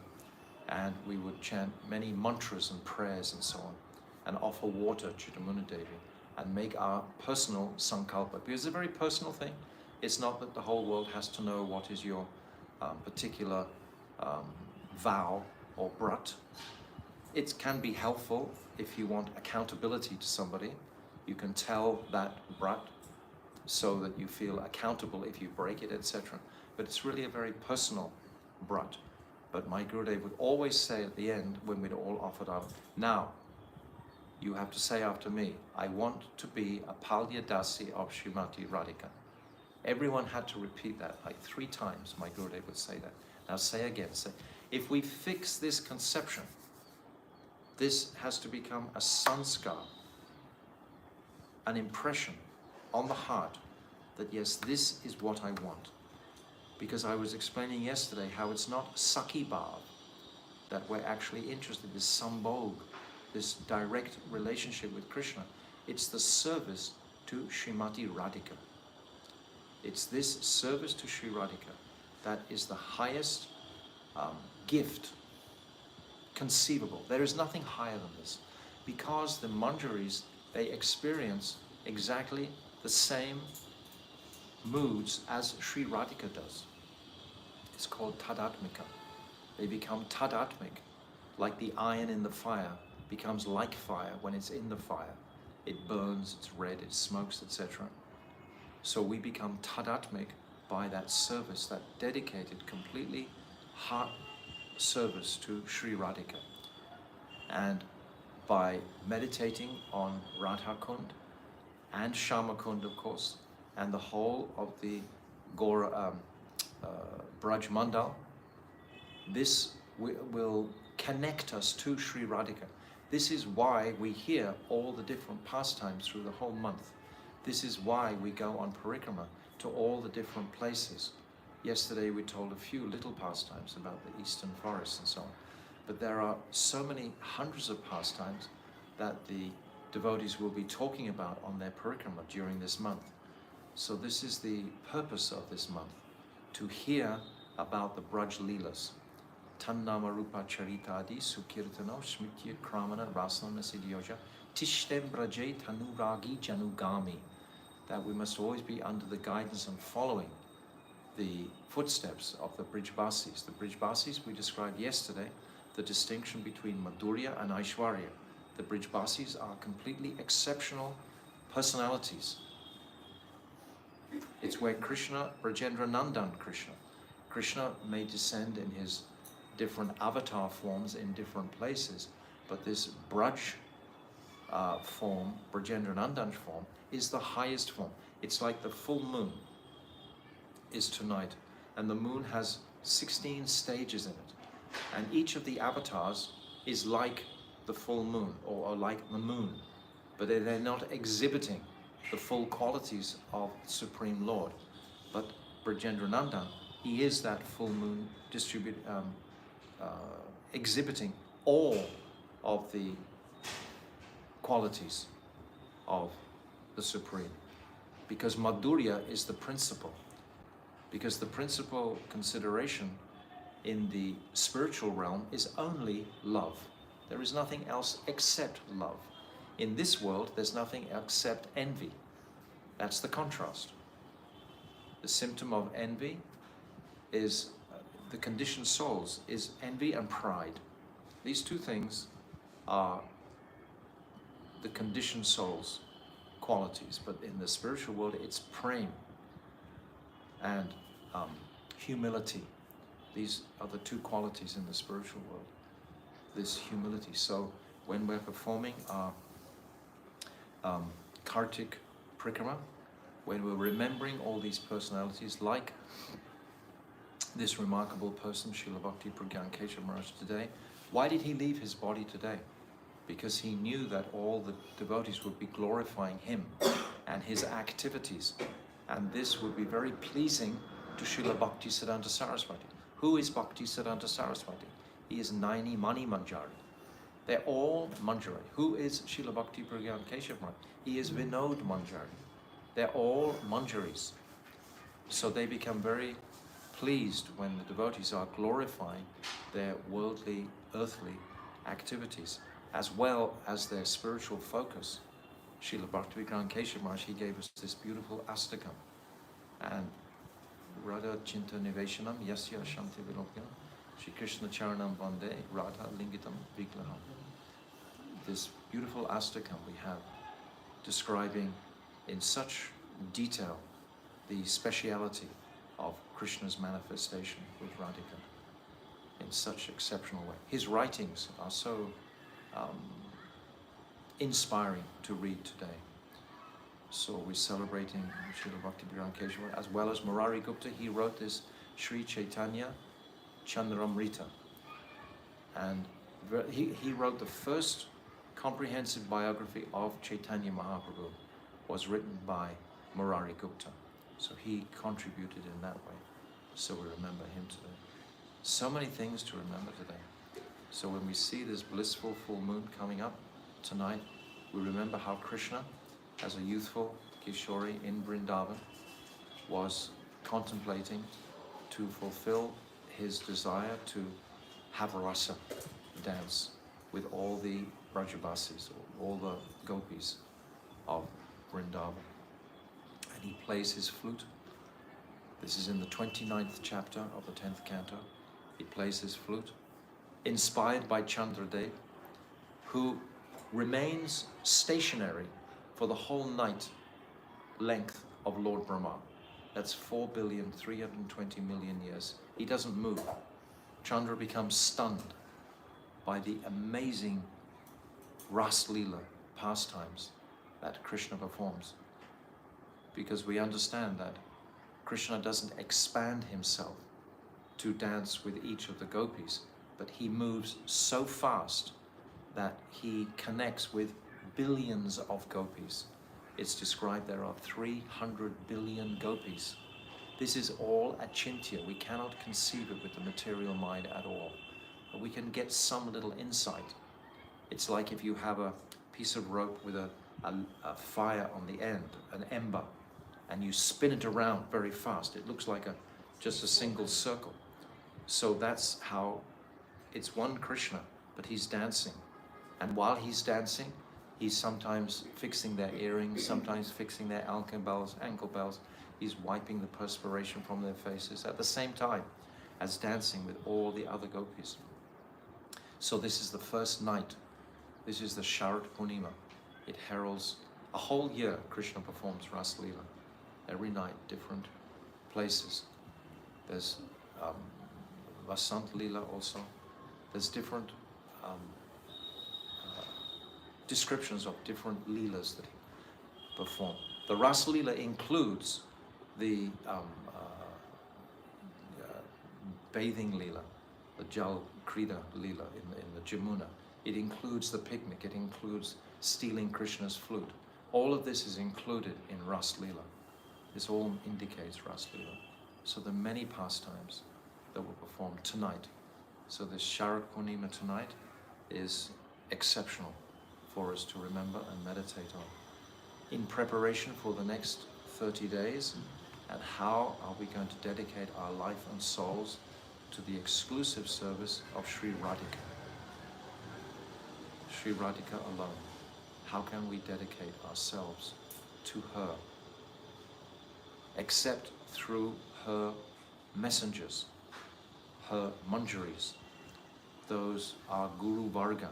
and we would chant many mantras and prayers and so on, and offer water to Jamuna Devi, and make our personal Sankalpa, because it's a very personal thing. It's not that the whole world has to know what is your particular vow or brat. It can be helpful if you want accountability to somebody. You can tell that brat so that you feel accountable if you break it, etc. But it's really a very personal brat. But my Gurudev would always say at the end, when we'd all offered up, now, you have to say after me, I want to be a Palya Dasi of Srimati Radhika. Everyone had to repeat that like 3 times. My Gurudev would say that. Now say again, say, if we fix this conception, this has to become a sanskar, an impression on the heart that yes, this is what I want. Because I was explaining yesterday how it's not Sakhi Bhav that we're actually interested in, this sambhog, this direct relationship with Krishna. It's the service to Srimati Radhika. It's this service to Sri Radhika that is the highest gift conceivable. There is nothing higher than this, because the Manjaris, they experience exactly the same moods as Sri Radhika does. It's called tadatmika. They become tadatmik, like the iron in the fire becomes like fire when it's in the fire. It burns, it's red, it smokes, etc. So we become tadatmik by that service, that dedicated, completely heart service to Sri Radhika. And by meditating on Radha Kund and Shama Kund, of course, and the whole of the Gora Braj Mandal, this will connect us to Sri Radhika. This is why we hear all the different pastimes through the whole month. This is why we go on parikrama to all the different places. Yesterday we told a few little pastimes about the eastern forests and so on. But there are so many hundreds of pastimes that the devotees will be talking about on their parikrama during this month. So this is the purpose of this month, to hear about the Braj leelas. Tannama Rupa Charitadi Sukirtano Smitya Kramana Rasana Siddhyoja Tishtem Braje Tanuragi Janugami. That we must always be under the guidance and following the footsteps of the Brijbasis. The Brijbasis, we described yesterday, the distinction between Madhurya and Aishwarya. The Brijbasis are completely exceptional personalities. It's where Krishna, Brajendra Nandan Krishna. Krishna may descend in his different avatar forms in different places, but this Braj form, Brajendra Nandan's form, is the highest form. It's like the full moon is tonight, and the moon has 16 stages in it, and each of the avatars is like the full moon, or like the moon, but they're not exhibiting the full qualities of Supreme Lord. But Brajendra Nandan, he is that full moon exhibiting all of the qualities of the Supreme. because Madhurya is the principle. Because the principal consideration in the spiritual realm is only love. There is nothing else except love. In this world, there's nothing except envy. That's the contrast. The symptom of envy is, the conditioned souls, is envy and pride. These two things are the conditioned souls' qualities, but in the spiritual world, it's prema and humility. These are the two qualities in the spiritual world, this humility. So when we're performing our Kartic Prikrama, when we're remembering all these personalities, like this remarkable person, Srila Bhakti Prajna Kesava Maharaja today, why did he leave his body today? Because he knew that all the devotees would be glorifying him and his activities, and this would be very pleasing to Srila Bhakti Siddhanta Saraswati. Who is Bhakti Siddhanta Saraswati? He is Naini Mani Manjari. They're all Manjari. Who is Srila Bhakti Prajna Kesava Maharaja? He is Vinod Manjari. They're all Manjaris. So they become very pleased when the devotees are glorifying their worldly, earthly activities, as well as their spiritual focus. Srila Bhakti Prajna Kesava Maharaja, he gave us this beautiful astakam. And Radha Chinta Niveshanam Yasya Shanti Vilokya Shri Krishna Charanam Vande Radha Lingitam Viglaham. This beautiful astakam we have, describing in such detail the speciality of Krishna's manifestation with Radhika in such exceptional way. His writings are so inspiring to read today. So we're celebrating Srila Bhakti Prajna Kesava, as well as Murari Gupta. He wrote this Sri Chaitanya Chandramrita. And he wrote the first comprehensive biography of Chaitanya Mahaprabhu, was written by Murari Gupta. So he contributed in that way. So we remember him today. So many things to remember today. So when we see this blissful full moon coming up tonight, we remember how Krishna, as a youthful Kishori in Vrindavan, was contemplating to fulfill his desire to have a rasa dance with all the Brajabasis, all the gopis of Vrindavan. And he plays his flute. This is in the 29th chapter of the 10th canto. He plays his flute, inspired by Chandradev, who remains stationary for the whole night length of Lord Brahma. That's 4,320,000,000 years. He doesn't move. Chandra becomes stunned by the amazing Ras Leela pastimes that Krishna performs. Because we understand that Krishna doesn't expand himself to dance with each of the gopis, but he moves so fast that he connects with billions of gopis. It's described there are 300 billion gopis. This is all achintya. We cannot conceive it with the material mind at all. But we can get some little insight. It's like if you have a piece of rope with a fire on the end, an ember, and you spin it around very fast. It looks like just a single circle. So that's how it's one Krishna, but he's dancing. And while he's dancing, he's sometimes fixing their earrings, sometimes fixing their ankle bells. He's wiping the perspiration from their faces at the same time as dancing with all the other gopis. So this is the first night. This is the Sharada Purnima. It heralds a whole year. Krishna performs Ras Leela. Every night, different places. There's Vasant Leela also. There's different descriptions of different leelas that he performed. The Ras Leela includes the bathing leela, the Jal Krida leela in the Jamuna. It includes the picnic. It includes stealing Krishna's flute. All of this is included in Ras Leela. This all indicates Ras Leela. So there are many pastimes that were performed tonight. So this Sharad Purnima tonight is exceptional for us to remember and meditate on, in preparation for the next 30 days, and how are we going to dedicate our life and souls to the exclusive service of Sri Radhika. Sri Radhika alone. How can we dedicate ourselves to her? Except through her messengers, her manjaris. Those are Guru Varga.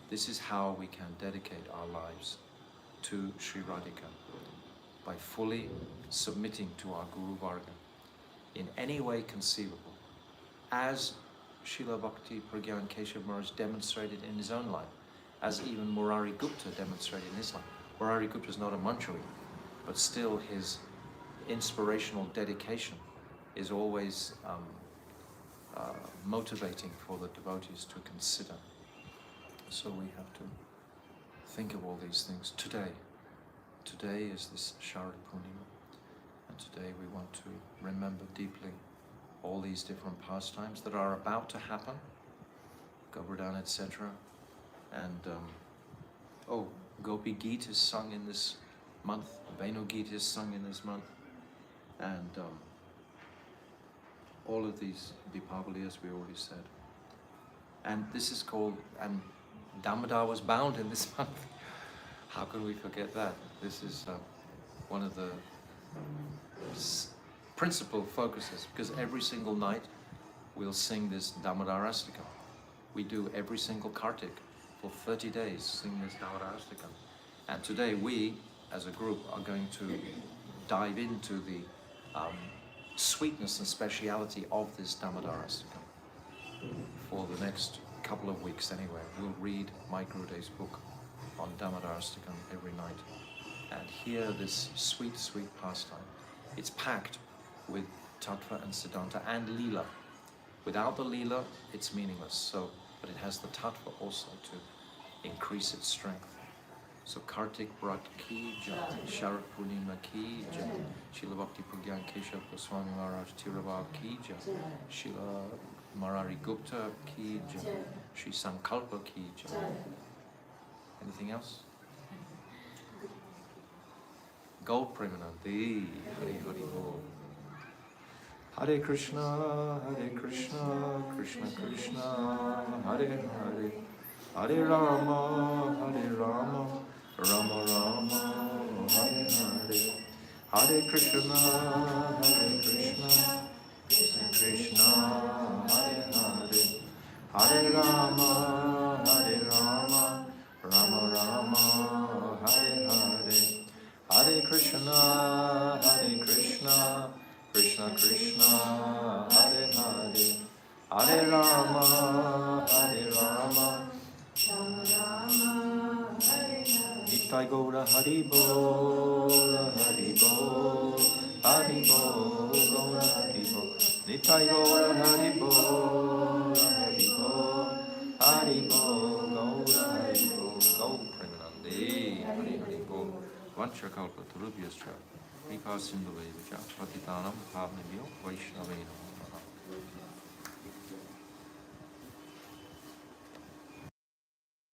This is how we can dedicate our lives to Sri Radhika, by fully submitting to our Guru Varga in any way conceivable, as Srila Bhakti Prajna Kesava Maharaja demonstrated in his own life, as even Murari Gupta demonstrated in his life. Murari Gupta is not a manjari, but still his inspirational dedication is always motivating for the devotees to consider. So we have to think of all these things today. Today is this Sarada Purnima, and today we want to remember deeply all these different pastimes that are about to happen, Govardhan, etc. And Gopi Geet is sung in this month, Venu Geet is sung in this month, and all of these Deepavali, as we already said. And this is called, and Damodar was bound in this month. How can we forget that? This is one of the principal focuses, because every single night we'll sing this Damodar Astakam. We do every single Kartic for 30 days, sing this Damodar Astakam. And today we, as a group, are going to dive into the sweetness and speciality of this Damodar Astakam. For the next couple of weeks anyway, we'll read my Gurudev's book on Damodar Astakam every night and hear this sweet, sweet pastime. It's packed with tattva and siddhanta and leela. Without the leela, it's meaningless. So, but it has the tattva also to increase its strength. So Kartik Brat ki jai, Sarada Purnima ki jai, Srila Bhakti Prajna Kesava Maharaja Tirobhava ki jai, Srila Murari Gupta ki jai, Sri Sankalpa ki jai. Anything else? Gold Premanandi, Hari Hari Bol. Hare Krishna, Krishna Krishna, Hare Hare, Hare Rama, Rama Rama, Hare Hare, Hare Krishna, Krishna Krishna, Hare Hare, Hare Rama, Rama Rama, Hare Hare, Hare Krishna, Krishna Krishna, Hare Hare, Hare Rama, Rama Rama, Hare Hare. Nitai Gaura Hari Bol, Hari Bol, Hari Bol, Gaura Hari Bol. Nitai Gaura Hari Bol, Hari Bol, Hari Bol, Gaura Hari Bol. Gaur Premanandi, Hari Hari Bol. Vancha Kalpa Tarubhyascha, Vipa Sindhu Vaishnava Patitanam Bhavnibhyo Vaishnavena.